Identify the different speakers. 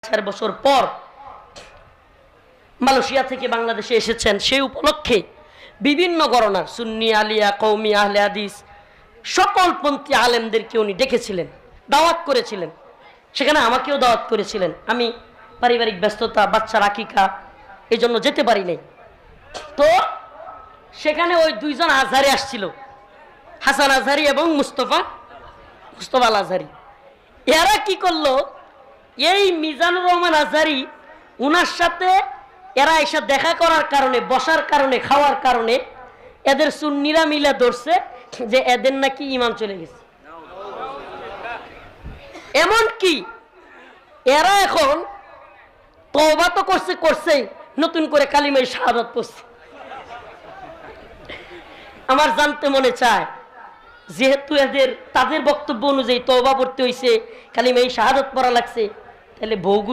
Speaker 1: 4 বছর পর মালয়েশিয়া থেকে বাংলাদেশে এসেছেন। সেই উপলক্ষে বিভিন্ন গণনার সুন্নি, আলিয়া, কওমি, আহলে হাদিস সকল পন্থী আলেমদেরকে উনি ডেকেছিলেন, দাওয়াত করেছিলেন। সেখানে আমাকেও দাওয়াত করেছিলেন। আমি পারিবারিক ব্যস্ততা, বাচ্চার আকিকা, এই জন্য যেতে পারি নাই। তো সেখানে ওই দুইজন আজহারি আসছিল, হাসান আজহারি এবং মুস্তফা আল আজহারি। এরা কি করলো, এই মিজানুর রহমান আজহারি উনার সাথে এরা এসে দেখা করার কারণে, বসার কারণে, খাওয়ার কারণে এদের সুন্নিরা মিলে ধরছে যে এদের নাকি ঈমান চলে গেছে। এমন কি এরা এখন তওবা তো করছে, নতুন করে কালিমায়ে শাহাদাত পড়ছে। আমার জানতে মনে চায়, যেহেতু তাদের বক্তব্য অনুযায়ী তওবা পড়তে হইছে, কালিমায়ে শাহাদাত পড়া লাগছে, তাহলে বউগুলো